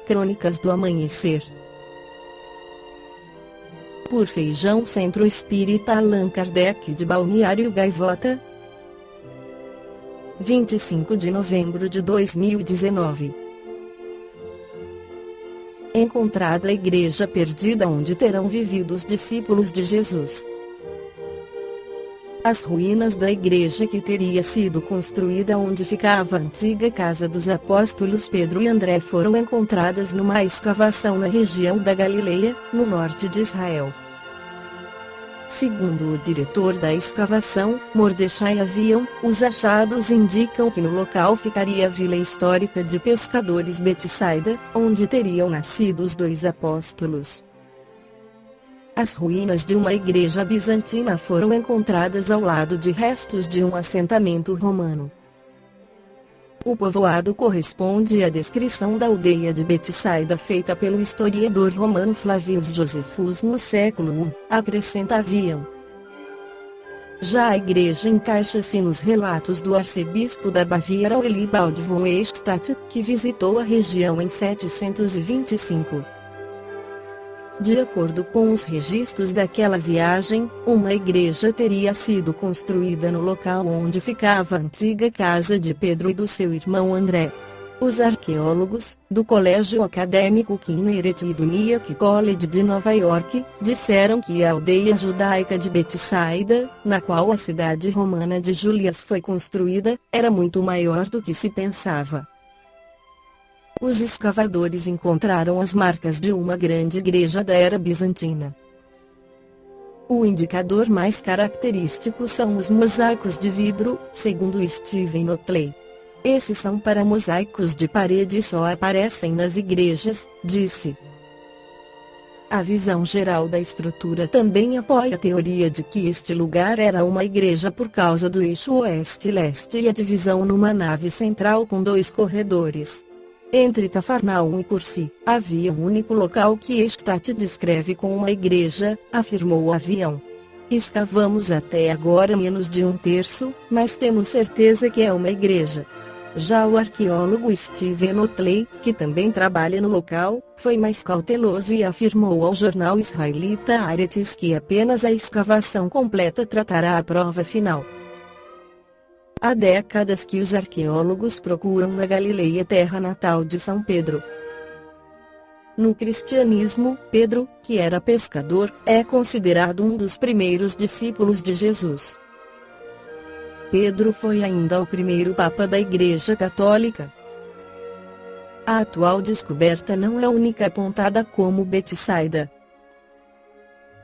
Crônicas do Amanhecer. Por Feijão, Centro Espírita Allan Kardec de Balneário Gaivota, 25 de novembro de 2019. Encontrada a igreja perdida onde terão vivido os discípulos de Jesus. As ruínas da igreja que teria sido construída onde ficava a antiga casa dos apóstolos Pedro e André foram encontradas numa escavação na região da Galileia, no norte de Israel. Segundo o diretor da escavação, Mordechai Avião, os achados indicam que no local ficaria a vila histórica de pescadores Betsaida, onde teriam nascido os dois apóstolos. As ruínas de uma igreja bizantina foram encontradas ao lado de restos de um assentamento romano. O povoado corresponde à descrição da aldeia de Betsaida feita pelo historiador romano Flavius Josephus no século I, acrescenta Avião. Já a igreja encaixa-se nos relatos do arcebispo da Baviera Willibald von Eichstätt, que visitou a região em 725. De acordo com os registros daquela viagem, uma igreja teria sido construída no local onde ficava a antiga casa de Pedro e do seu irmão André. Os arqueólogos, do Colégio Acadêmico Kinneret e do Nyack College de Nova York, disseram que a aldeia judaica de Betsaida, na qual a cidade romana de Julias foi construída, era muito maior do que se pensava. Os escavadores encontraram as marcas de uma grande igreja da era bizantina. O indicador mais característico são os mosaicos de vidro, segundo Stephen Otley. Esses são para mosaicos de parede e só aparecem nas igrejas, disse. A visão geral da estrutura também apoia a teoria de que este lugar era uma igreja por causa do eixo oeste-leste e a divisão numa nave central com dois corredores. Entre Cafarnaum e Cursi, havia um único local que Eichstätt descreve como uma igreja, afirmou o Avião. Escavamos até agora menos de um terço, mas temos certeza que é uma igreja. Já o arqueólogo Stephen Otley, que também trabalha no local, foi mais cauteloso e afirmou ao jornal israelita Haaretz que apenas a escavação completa tratará a prova final. Há décadas que os arqueólogos procuram na Galileia terra natal de São Pedro. No cristianismo, Pedro, que era pescador, é considerado um dos primeiros discípulos de Jesus. Pedro foi ainda o primeiro Papa da Igreja Católica. A atual descoberta não é a única apontada como Betsaida.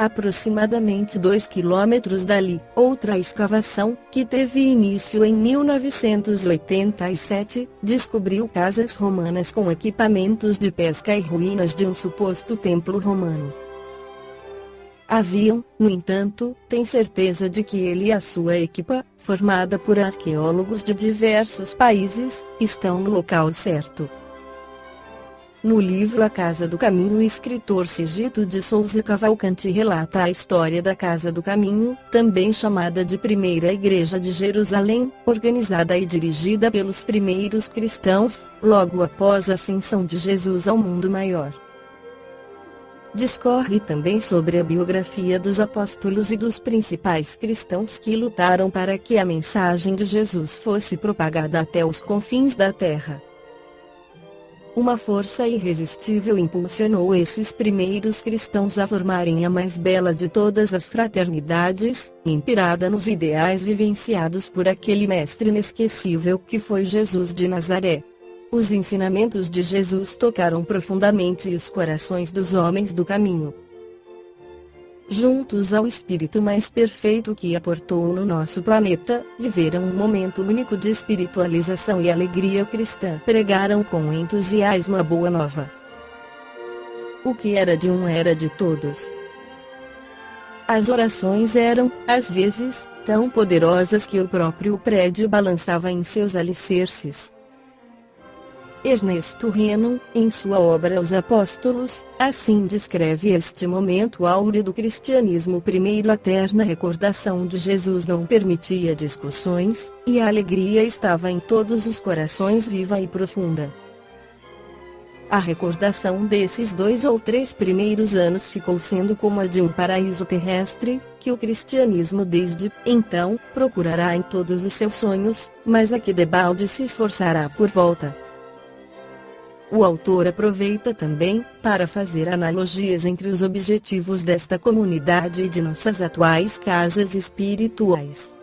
Aproximadamente 2 quilômetros dali, outra escavação, que teve início em 1987, descobriu casas romanas com equipamentos de pesca e ruínas de um suposto templo romano. Avião, no entanto, tem certeza de que ele e a sua equipa, formada por arqueólogos de diversos países, estão no local certo. No livro A Casa do Caminho, o escritor Segito de Souza Cavalcante relata a história da Casa do Caminho, também chamada de Primeira Igreja de Jerusalém, organizada e dirigida pelos primeiros cristãos, logo após a ascensão de Jesus ao mundo maior. Discorre também sobre a biografia dos apóstolos e dos principais cristãos que lutaram para que a mensagem de Jesus fosse propagada até os confins da terra. Uma força irresistível impulsionou esses primeiros cristãos a formarem a mais bela de todas as fraternidades, inspirada nos ideais vivenciados por aquele mestre inesquecível que foi Jesus de Nazaré. Os ensinamentos de Jesus tocaram profundamente os corações dos homens do caminho. Juntos ao Espírito mais perfeito que aportou no nosso planeta, viveram um momento único de espiritualização e alegria cristã. Pregaram com entusiasmo a boa nova. O que era de um era de todos. As orações eram, às vezes, tão poderosas que o próprio prédio balançava em seus alicerces. Ernesto Reno, em sua obra Os Apóstolos, assim descreve este momento áureo do cristianismo. Primeiro, a terna recordação de Jesus não permitia discussões, e a alegria estava em todos os corações viva e profunda. A recordação desses 2 ou 3 primeiros anos ficou sendo como a de um paraíso terrestre, que o cristianismo desde então procurará em todos os seus sonhos, mas a que debalde se esforçará por volta. O autor aproveita também para fazer analogias entre os objetivos desta comunidade e de nossas atuais casas espirituais.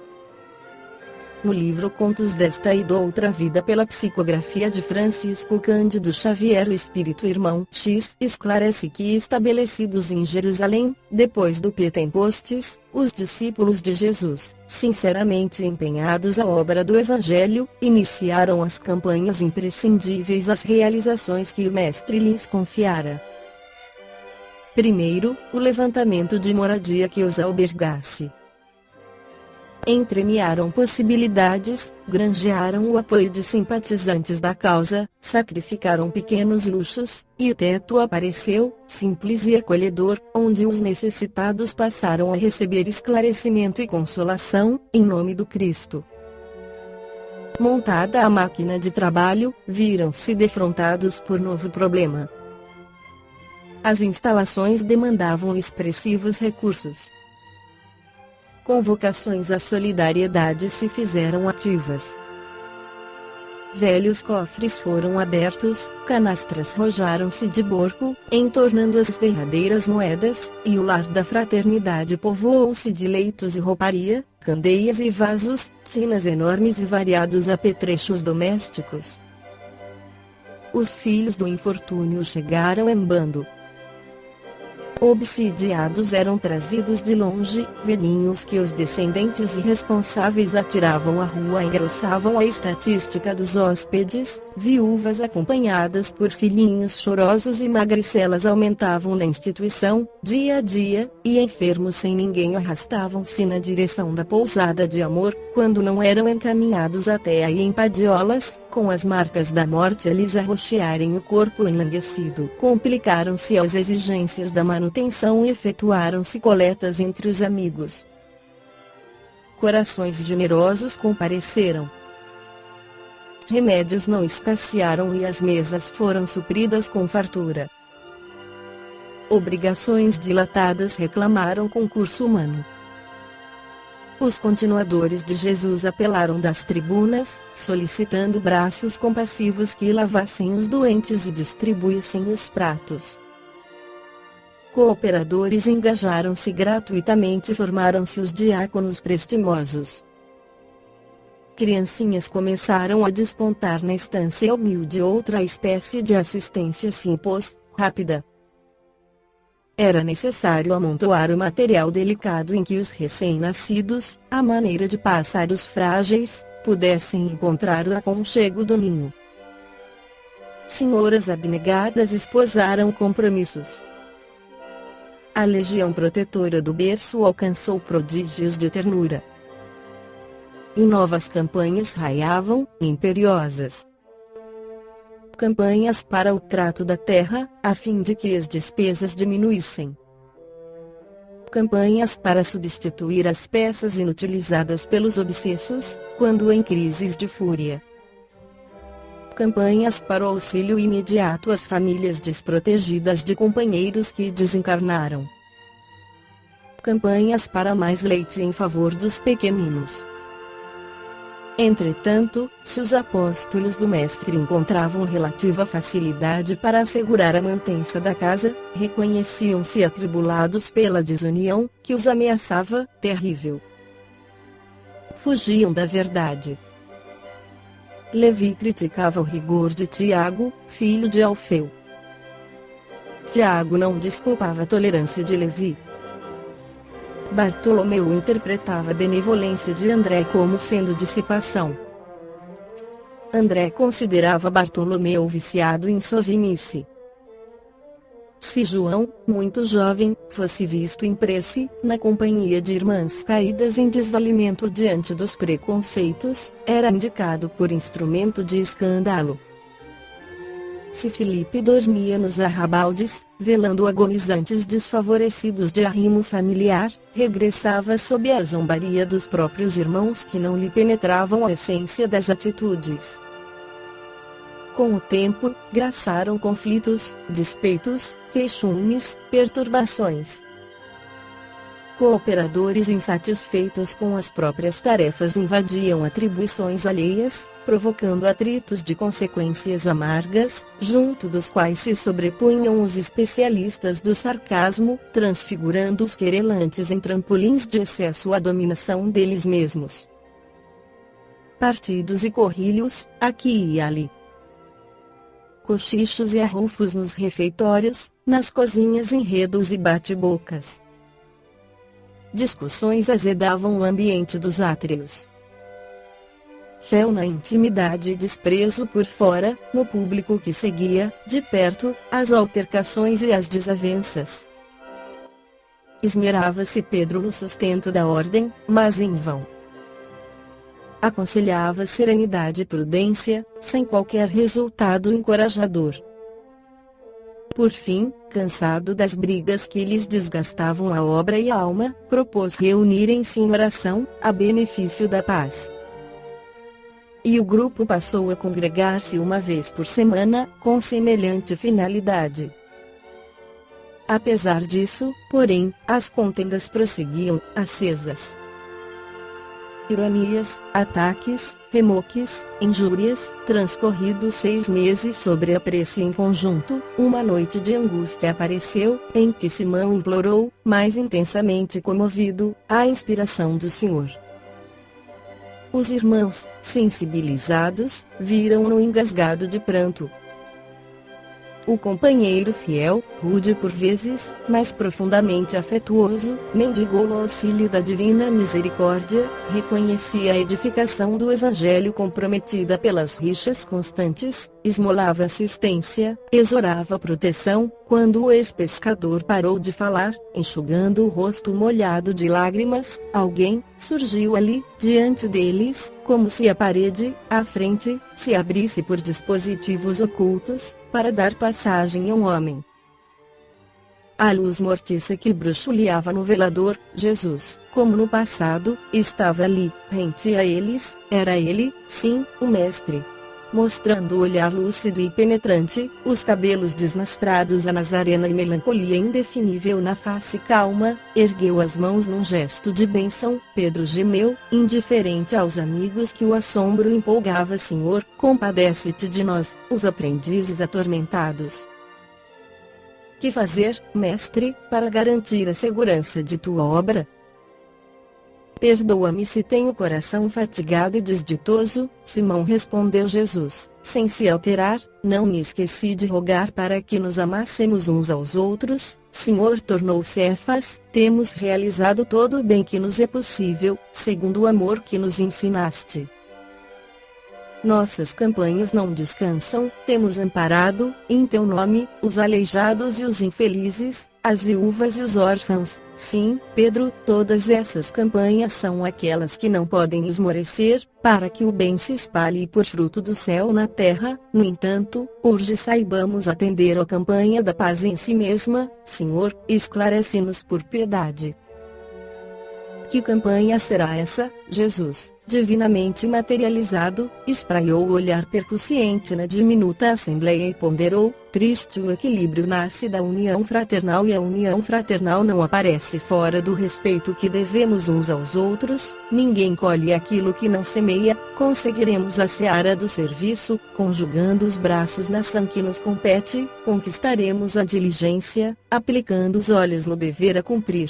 No livro Contos desta e Doutra Vida, pela psicografia de Francisco Cândido Xavier, o Espírito Irmão X esclarece que, estabelecidos em Jerusalém, depois do Pentecostes, os discípulos de Jesus, sinceramente empenhados à obra do Evangelho, iniciaram as campanhas imprescindíveis às realizações que o Mestre lhes confiara. Primeiro, o levantamento de moradia que os albergasse. Entremearam possibilidades, granjearam o apoio de simpatizantes da causa, sacrificaram pequenos luxos, e o teto apareceu, simples e acolhedor, onde os necessitados passaram a receber esclarecimento e consolação, em nome do Cristo. Montada a máquina de trabalho, viram-se defrontados por novo problema. As instalações demandavam expressivos recursos. Convocações à solidariedade se fizeram ativas. Velhos cofres foram abertos, canastras rojaram-se de borco, entornando as derradeiras moedas, e o lar da fraternidade povoou-se de leitos e rouparia, candeias e vasos, tinas enormes e variados apetrechos domésticos. Os filhos do infortúnio chegaram em bando. Obsidiados eram trazidos de longe, velhinhos que os descendentes irresponsáveis atiravam à rua engrossavam a estatística dos hóspedes, viúvas acompanhadas por filhinhos chorosos e magricelas aumentavam na instituição, dia a dia, e enfermos sem ninguém arrastavam-se na direção da pousada de amor, quando não eram encaminhados até aí em padiolas, com as marcas da morte a lhes arroxearem o corpo enlanguecido. Complicaram-se as exigências da manutenção e efetuaram-se coletas entre os amigos. Corações generosos compareceram. Remédios não escassearam e as mesas foram supridas com fartura. Obrigações dilatadas reclamaram concurso humano. Os continuadores de Jesus apelaram das tribunas, solicitando braços compassivos que lavassem os doentes e distribuíssem os pratos. Cooperadores engajaram-se gratuitamente e formaram-se os diáconos prestimosos. Criancinhas começaram a despontar na estância humilde. Outra espécie de assistência se impôs, rápida. Era necessário amontoar o material delicado em que os recém-nascidos, à maneira de pássaros frágeis, pudessem encontrar o aconchego do ninho. Senhoras abnegadas esposaram compromissos. A legião protetora do berço alcançou prodígios de ternura. E novas campanhas raiavam, imperiosas. Campanhas para o trato da terra, a fim de que as despesas diminuíssem. Campanhas para substituir as peças inutilizadas pelos obsessos, quando em crises de fúria. Campanhas para o auxílio imediato às famílias desprotegidas de companheiros que desencarnaram. Campanhas para mais leite em favor dos pequeninos. Entretanto, se os apóstolos do Mestre encontravam relativa facilidade para assegurar a mantença da casa, reconheciam-se atribulados pela desunião, que os ameaçava, terrível. Fugiam da verdade. Levi criticava o rigor de Tiago, filho de Alfeu. Tiago não desculpava a tolerância de Levi. Bartolomeu interpretava a benevolência de André como sendo dissipação. André considerava Bartolomeu viciado em sovinice. Se João, muito jovem, fosse visto em prece, na companhia de irmãs caídas em desvalimento diante dos preconceitos, era indicado por instrumento de escândalo. Se Filipe dormia nos arrabaldes, velando agonizantes desfavorecidos de arrimo familiar, regressava sob a zombaria dos próprios irmãos que não lhe penetravam a essência das atitudes. com o tempo, graçaram conflitos, despeitos, queixumes, perturbações. Cooperadores insatisfeitos com as próprias tarefas invadiam atribuições alheias, provocando atritos de consequências amargas, junto dos quais se sobrepunham os especialistas do sarcasmo, transfigurando os querelantes em trampolins de excesso à dominação deles mesmos. Partidos e corrilhos, aqui e ali. Cochichos e arrufos nos refeitórios, nas cozinhas, enredos e bate-bocas. Discussões azedavam o ambiente dos átrios. Fel na intimidade e desprezo por fora, no público que seguia, de perto, as altercações e as desavenças. Esmerava-se Pedro no sustento da ordem, mas em vão. Aconselhava serenidade e prudência, sem qualquer resultado encorajador. Por fim, cansado das brigas que lhes desgastavam a obra e a alma, propôs reunirem-se em oração, a benefício da paz. E o grupo passou a congregar-se uma vez por semana, com semelhante finalidade. Apesar disso, porém, as contendas prosseguiam, acesas. Ironias, ataques, remoques, injúrias, transcorridos 6 meses sobre a prece em conjunto, uma noite de angústia apareceu, em que Simão implorou, mais intensamente comovido, a inspiração do Senhor. Os irmãos, sensibilizados, viram-no engasgado de pranto. O companheiro fiel, rude por vezes, mas profundamente afetuoso, mendigou o auxílio da divina misericórdia, reconhecia a edificação do evangelho comprometida pelas rixas constantes, esmolava assistência, exorava proteção. Quando o ex-pescador parou de falar, enxugando o rosto molhado de lágrimas, alguém surgiu ali, diante deles, como se a parede, à frente, se abrisse por dispositivos ocultos, para dar passagem a um homem. A luz mortiça que bruxuleava no velador, Jesus, como no passado, estava ali, rente a eles. Era ele, sim, o Mestre. Mostrando o olhar lúcido e penetrante, os cabelos desmastrados, a nazarena e melancolia indefinível na face calma, ergueu as mãos num gesto de bênção. Pedro gemeu, indiferente aos amigos que o assombro empolgava. Senhor, compadece-te de nós, os aprendizes atormentados. Que fazer, mestre, para garantir a segurança de tua obra? Perdoa-me se tenho o coração fatigado e desditoso, Simão, respondeu Jesus, sem se alterar. Não me esqueci de rogar para que nos amássemos uns aos outros. Senhor, tornou Cefas, temos realizado todo o bem que nos é possível, segundo o amor que nos ensinaste. Nossas campanhas não descansam, temos amparado, em teu nome, os aleijados e os infelizes, as viúvas e os órfãos. Sim, Pedro, todas essas campanhas são aquelas que não podem esmorecer, para que o bem se espalhe por fruto do céu na terra. No entanto, urge saibamos atender à campanha da paz em si mesma. Senhor, esclarece-nos por piedade. Que campanha será essa? Jesus, divinamente materializado, espraiou o olhar percussiente na diminuta assembleia e ponderou: triste o equilíbrio nasce da união fraternal, e a união fraternal não aparece fora do respeito que devemos uns aos outros. Ninguém colhe aquilo que não semeia. Conseguiremos a seara do serviço, conjugando os braços na ação que nos compete, conquistaremos a diligência, aplicando os olhos no dever a cumprir.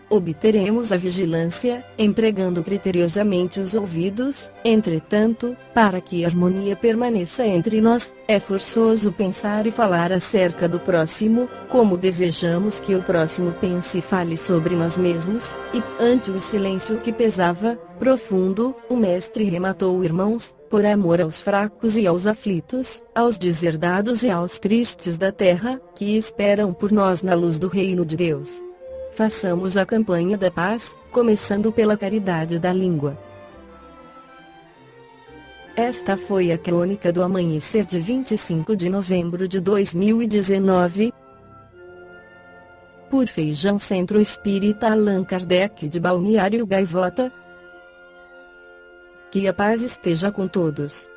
Obteremos a vigilância, empregando criteriosamente os ouvidos. Entretanto, para que a harmonia permaneça entre nós, é forçoso pensar e falar acerca do próximo, como desejamos que o próximo pense e fale sobre nós mesmos. E, ante o silêncio que pesava, profundo, o Mestre rematou: irmãos, por amor aos fracos e aos aflitos, aos deserdados e aos tristes da terra, que esperam por nós na luz do reino de Deus. Façamos a campanha da paz, começando pela caridade da língua. Esta foi a crônica do amanhecer de 25 de novembro de 2019. Por Feijão Centro Espírita Allan Kardec de Balneário Gaivota. Que a paz esteja com todos.